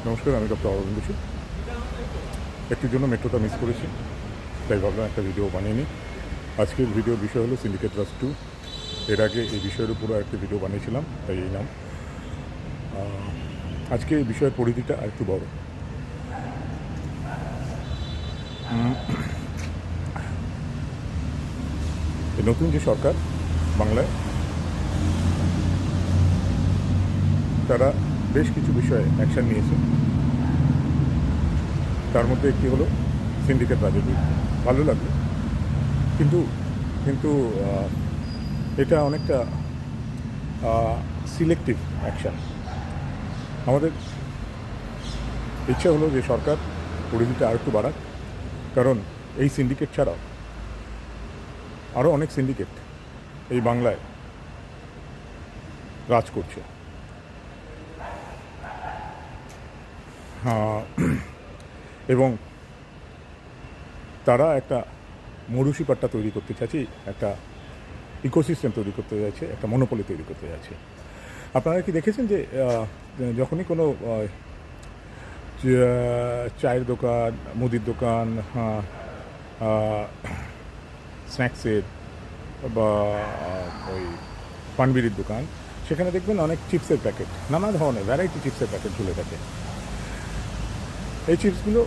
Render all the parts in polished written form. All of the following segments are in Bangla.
নমস্কার, আমি ডক্টর অরবিন্দ বসু। একটির জন্য মেট্রোটা মিস করেছি, তাই ভাবলাম একটা ভিডিও বানিয়ে নিই। আজকের ভিডিওর বিষয় হলো সিন্ডিকেট রাজ 2। এর আগে এই বিষয়ের উপরও একটা ভিডিও বানিয়েছিলাম, তাই এই নাম। আজকে এই বিষয়ের পরিধিটা আরেকটু বড়। এই নতুন যে সরকার বাংলায়, তারা বেশ কিছু বিষয়ে অ্যাকশান নিয়েছে। তার মধ্যে একটি হলো সিন্ডিকেট রাজের বিরুদ্ধে। ভালো লাগলো, কিন্তু কিন্তু এটা অনেকটা সিলেক্টিভ অ্যাকশান। আমাদের ইচ্ছা হলো যে সরকার পরিধিটা আরেকটু বাড়াক, কারণ এই সিন্ডিকেট ছাড়াও আরও অনেক সিন্ডিকেট এই বাংলায় রাজ করছে। এবং তারা একটা মরুষিপাট্টা তৈরি করতে চাইছে, একটা ইকোসিস্টেম তৈরি করতে যাচ্ছে, একটা মনোপলি তৈরি করতে যাচ্ছে। আপনারা কি দেখেছেন যে যখনই কোনো চায়ের দোকান, মুদির দোকান, স্ন্যাক্সের বা ওই পানবিড়ির দোকান, সেখানে দেখবেন অনেক চিপসের প্যাকেট, নানা ধরনের ভ্যারাইটি চিপসের প্যাকেট ঝুলে থাকে। এই চিপসগুলো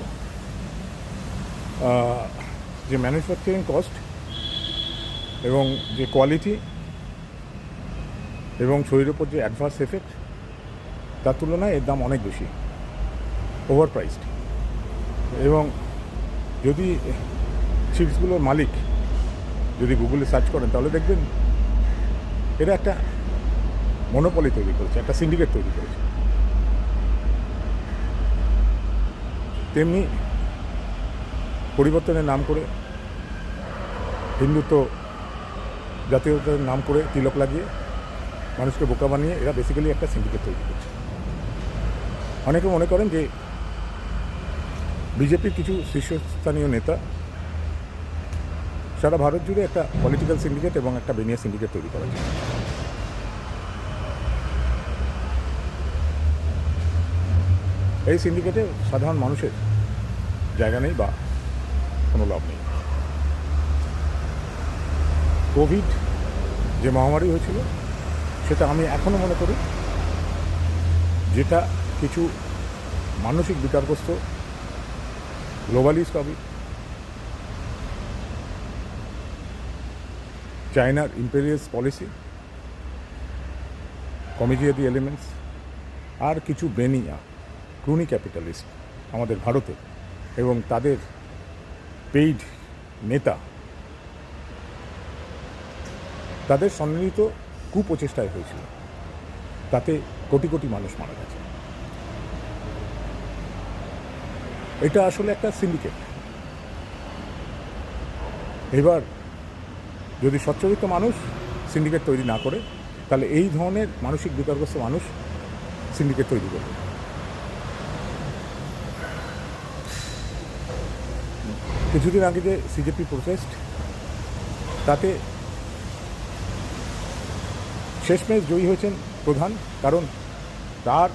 যে ম্যানুফ্যাকচারিং কস্ট এবং যে কোয়ালিটি এবং শরীরের উপর যে অ্যাডভার্স এফেক্ট, তার তুলনায় এর দাম অনেক বেশি, ওভার প্রাইসড। এবং যদি চিপসগুলোর মালিক যদি গুগলে সার্চ করেন, তাহলে দেখবেন এরা একটা মনোপলি তৈরি করেছে, একটা সিন্ডিকেট তৈরি করেছে। তেমনি পরিবর্তনের নাম করে, হিন্দুত্ব জাতীয়তার নাম করে তিলক লাগিয়ে মানুষকে বোকা বানিয়ে এরা বেসিক্যালি একটা সিন্ডিকেট তৈরি করছে। অনেকে মনে করেন যে বিজেপির কিছু শীর্ষস্থানীয় নেতা সারা ভারত জুড়ে একটা পলিটিক্যাল সিন্ডিকেট এবং একটা বেনিয়া সিন্ডিকেট তৈরি করা যায়। এই সিন্ডিকেটে সাধারণ মানুষের জায়গা নেই বা কোনো লাভ নেই। কোভিড যে মহামারী হয়েছিল, সেটা আমি এখনও মনে করি যেটা কিছু মানসিক বিকারগ্রস্ত গ্লোবালিস্ট লবি, চায়নার ইম্পেরিয়ালিস্ট পলিসি, কমিজিয়াদি এলিমেন্টস, আর কিছু বেনিয়া ক্রুনি ক্যাপিটালিস্ট আমাদের ভারতে এবং তাদের পেইড নেতা, তাদের সম্মিলিত কুপ্রচেষ্টায় হয়েছিল। তাতে কোটি কোটি মানুষ মারা গেছে। এটা আসলে একটা সিন্ডিকেট। এবার যদি সচ্চরিত্র মানুষ সিন্ডিকেট তৈরি না করে, তাহলে এই ধরনের মানসিক বিকারগ্রস্ত মানুষ সিন্ডিকেট তৈরি করবে। কিছুদিন আগে যে সিজেপি প্রোটেস্ট, তাতে শেষমেশ জয়ী হয়েছেন প্রধান, কারণ তার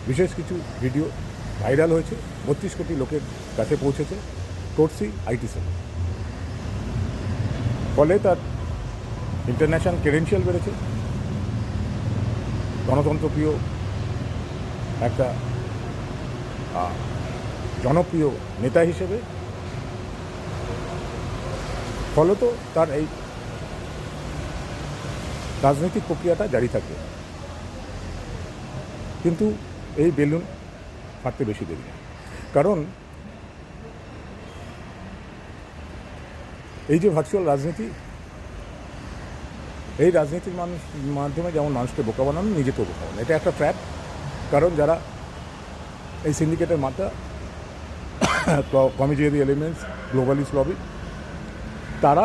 বিশেষ কিছু ভিডিও ভাইরাল হয়েছে, 32 কোটি লোকের কাছে পৌঁছেছে, টোটসি আইটি সেল। ফলে তার ইন্টারন্যাশনাল ক্রেডেনশিয়াল বেড়েছে, গণতন্ত্রপ্রিয় একটা জনপ্রিয় নেতা হিসেবে। ফলত তার এই রাজনৈতিক প্রক্রিয়াটা জারি থাকবে। কিন্তু এই বেলুন ফাটতে বেশি দেরি না, কারণ এই যে ভার্চুয়াল রাজনীতি, এই রাজনীতির মাধ্যমে যেমন মানুষকে বোকা বানানো, নিজেকেও বোকা বানানো, এটা একটা ট্র্যাপ। কারণ যারা এই সিন্ডিকেটের মাথা, কমিজিয়াদি এলিমেন্টস, গ্লোবালিস্ট লবি, তারা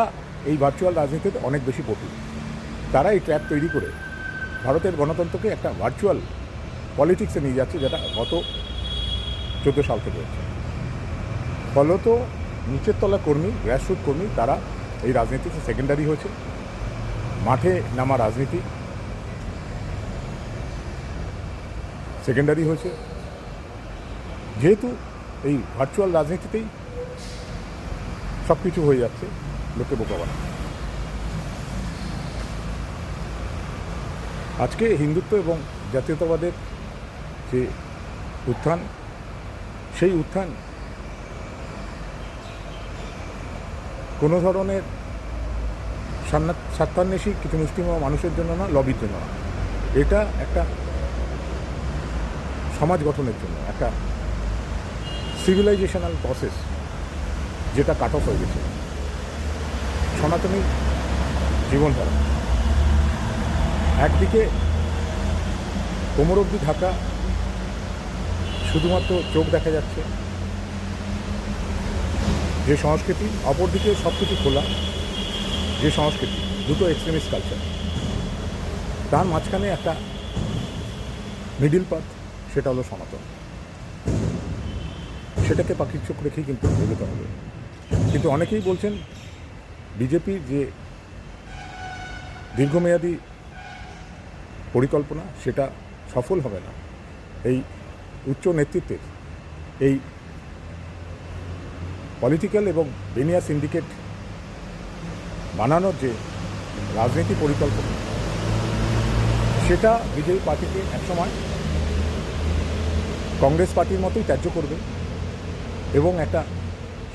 এই ভার্চুয়াল রাজনীতিতে অনেক বেশি পটু। তারা এই ট্র্যাপ তৈরি করে ভারতের গণতন্ত্রকে একটা ভার্চুয়াল পলিটিক্সে নিয়ে যাচ্ছে, যেটা গত 14 সাল থেকে হচ্ছে। ফলত নিচের তলা কর্মী, গ্রাসরুট কর্মী, তারা এই রাজনীতিতে সেকেন্ডারি হয়েছে। মাঠে নামা রাজনীতি সেকেন্ডারি হয়েছে। যেহেতু এই ভার্চুয়াল রাজনীতিতেই সব কিছু হয়ে যাচ্ছে, লোকে বোকা বানায়। আজকে হিন্দুত্ব এবং জাতীয়তাবাদের যে উত্থান, সেই উত্থান কোনো ধরনের স্বার্থান্বেষী কিছু মুসলিম মানুষের জন্য না, লবির জন্য না। এটা একটা সমাজ গঠনের জন্য, একটা সিভিলাইজেশনাল প্রসেস যেটা কাট অফ হয়ে গেছে। সনাতনী জীবনধারা একদিকে কোমর অবধি ঢাকা, শুধুমাত্র চোখ দেখা যাচ্ছে যে সংস্কৃতি, অপরদিকে সব কিছু খোলা যে সংস্কৃতি, দুটো এক্সট্রিমিস্ট কালচার, তার মাঝখানে একটা মিডিল পাথ, সেটা হলো সনাতন। সেটাকে পাখির চোখ রেখেই কিন্তু এগোতে হবে। কিন্তু অনেকেই বলছেন বিজেপির যে দীর্ঘমেয়াদী পরিকল্পনা সেটা সফল হবে না। এই উচ্চ নেতৃত্বের এই পলিটিক্যাল এবং বেনিয়া সিন্ডিকেট বানানোর যে রাজনীতি পরিকল্পনা, সেটা বিজেপি পার্টিকে একসময় কংগ্রেস পার্টির মতোই ত্যায্য করবে এবং একটা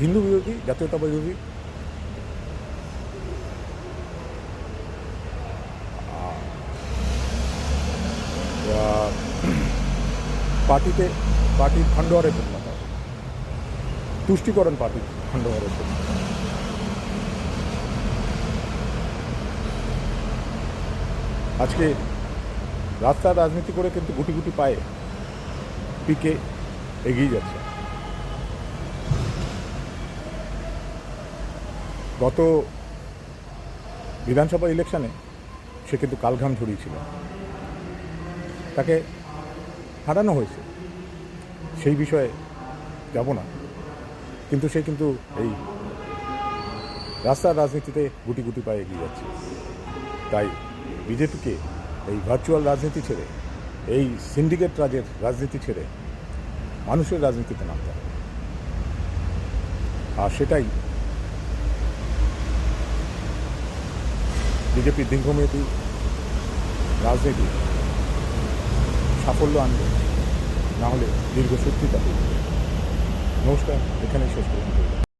হিন্দু বিরোধী, জাতীয়তা বিরোধী পার্টির খণ্ডহারে পরিণত হবে, তুষ্টিকরণ পার্টির খণ্ডহারে পরিণত হবে। আজকে রাস্তার রাজনীতি করে কিন্তু গুটি গুটি পায়ে পিকে এগিয়ে যাচ্ছে। গত বিধানসভা ইলেকশনে সে কিন্তু কালঘাম ঝরিয়েছিল, তাকে হারানো হয়েছে, সেই বিষয়ে যাব না। কিন্তু সে কিন্তু এই রাস্তার রাজনীতিতে গুটি গুটি পায়ে এগিয়ে যাচ্ছে। তাই বিজেপিকে এই ভার্চুয়াল রাজনীতি ছেড়ে, এই সিন্ডিকেট রাজের রাজনীতি ছেড়ে মানুষের রাজনীতিতে নামতে হবে। আর সেটাই বিজেপির দীর্ঘমেয়াদী রাজনীতি সাফল্য আনবে, না হলে দীর্ঘসূত্রিতা। নমস্কার, এখানেই শেষ করুন।